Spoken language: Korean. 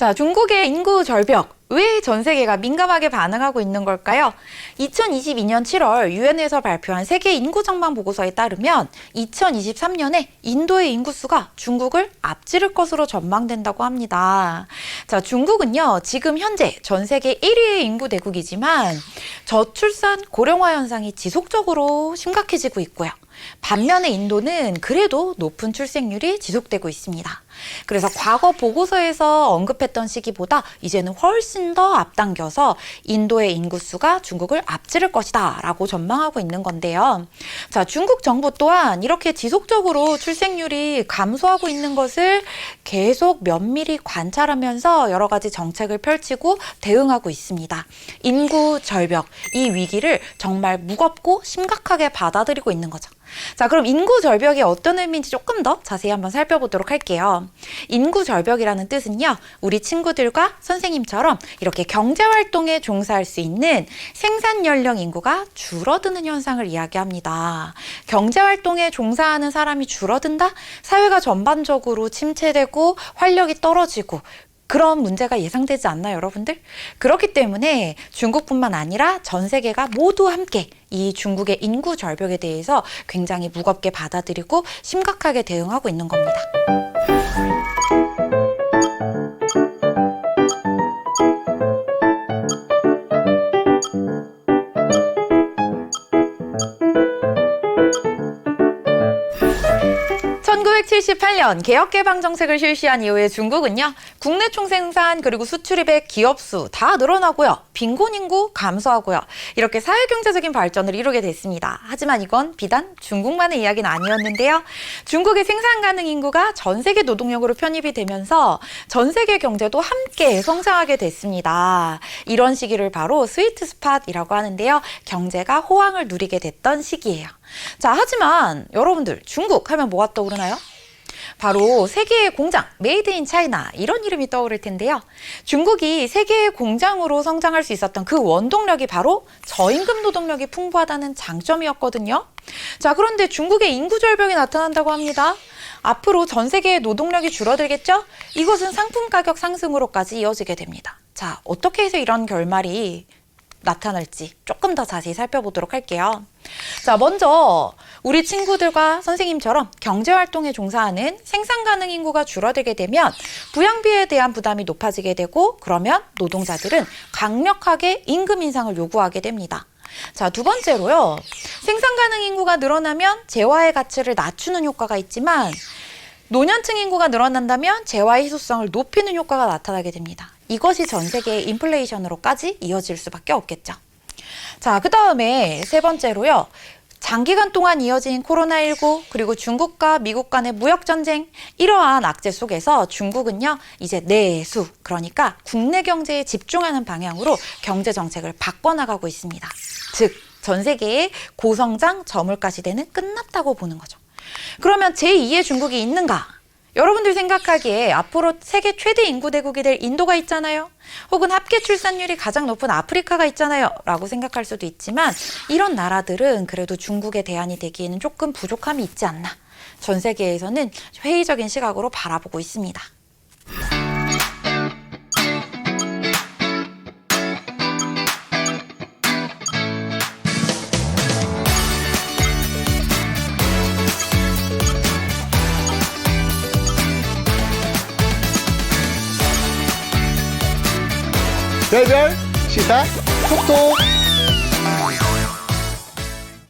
자, 중국의 인구 절벽. 왜 전 세계가 민감하게 반응하고 있는 걸까요? 2022년 7월 유엔에서 발표한 세계 인구 전망 보고서에 따르면 2023년에 인도의 인구수가 중국을 앞지를 것으로 전망된다고 합니다. 자, 중국은요, 지금 현재 전 세계 1위의 인구 대국이지만 저출산 고령화 현상이 지속적으로 심각해지고 있고요. 반면에 인도는 그래도 높은 출생률이 지속되고 있습니다. 그래서 과거 보고서에서 언급했던 시기보다 이제는 훨씬 더 앞당겨서 인도의 인구수가 중국을 앞지를 것이다 라고 전망하고 있는 건데요. 자, 중국 정부 또한 이렇게 지속적으로 출생률이 감소하고 있는 것을 계속 면밀히 관찰하면서 여러 가지 정책을 펼치고 대응하고 있습니다. 인구 절벽, 이 위기를 정말 무겁고 심각하게 받아들이고 있는 거죠. 자, 그럼 인구 절벽이 어떤 의미인지 조금 더 자세히 한번 살펴보도록 할게요. 인구 절벽이라는 뜻은요, 우리 친구들과 선생님처럼 이렇게 경제활동에 종사할 수 있는 생산 연령 인구가 줄어드는 현상을 이야기합니다. 경제활동에 종사하는 사람이 줄어든다? 사회가 전반적으로 침체되고 활력이 떨어지고 그런 문제가 예상되지 않나요, 여러분들? 그렇기 때문에 중국뿐만 아니라 전 세계가 모두 함께 이 중국의 인구 절벽에 대해서 굉장히 무겁게 받아들이고 심각하게 대응하고 있는 겁니다. (1978년) 개혁개방 정책을 실시한 이후에 중국은요, 국내 총생산 그리고 수출입의 기업수 다 늘어나고요, 빈곤 인구 감소하고요, 이렇게 사회경제적인 발전을 이루게 됐습니다. 하지만 이건 비단 중국만의 이야기는 아니었는데요. 중국의 생산 가능 인구가 전 세계 노동력으로 편입이 되면서 전 세계 경제도 함께 성장하게 됐습니다. 이런 시기를 바로 스위트 스팟이라고 하는데요. 경제가 호황을 누리게 됐던 시기예요. 자, 하지만 여러분들 중국 하면 뭐가 떠오르나요? 바로 세계의 공장, 메이드 인 차이나 이런 이름이 떠오를 텐데요. 중국이 세계의 공장으로 성장할 수 있었던 그 원동력이 바로 저임금 노동력이 풍부하다는 장점이었거든요. 자, 그런데 중국의 인구 절벽이 나타난다고 합니다. 앞으로 전 세계의 노동력이 줄어들겠죠? 이것은 상품 가격 상승으로까지 이어지게 됩니다. 자, 어떻게 해서 이런 결말이 나타날지 조금 더 자세히 살펴보도록 할게요. 자, 먼저 우리 친구들과 선생님처럼 경제활동에 종사하는 생산 가능 인구가 줄어들게 되면 부양비에 대한 부담이 높아지게 되고, 그러면 노동자들은 강력하게 임금 인상을 요구하게 됩니다. 자, 두 번째로요, 생산 가능 인구가 늘어나면 재화의 가치를 낮추는 효과가 있지만 노년층 인구가 늘어난다면 재화의 희소성을 높이는 효과가 나타나게 됩니다. 이것이 전 세계의 인플레이션으로까지 이어질 수밖에 없겠죠. 자, 그 다음에 세 번째로요, 장기간 동안 이어진 코로나19 그리고 중국과 미국 간의 무역전쟁, 이러한 악재 속에서 중국은요, 이제 내수, 그러니까 국내 경제에 집중하는 방향으로 경제 정책을 바꿔나가고 있습니다. 즉, 전 세계의 고성장 저물가 시대는 끝났다고 보는 거죠. 그러면 제2의 중국이 있는가? 여러분들 생각하기에 앞으로 세계 최대 인구 대국이 될 인도가 있잖아요. 혹은 합계 출산율이 가장 높은 아프리카가 있잖아요. 라고 생각할 수도 있지만 이런 나라들은 그래도 중국의 대안이 되기에는 조금 부족함이 있지 않나. 전 세계에서는 회의적인 시각으로 바라보고 있습니다. 별별 시사 톡톡.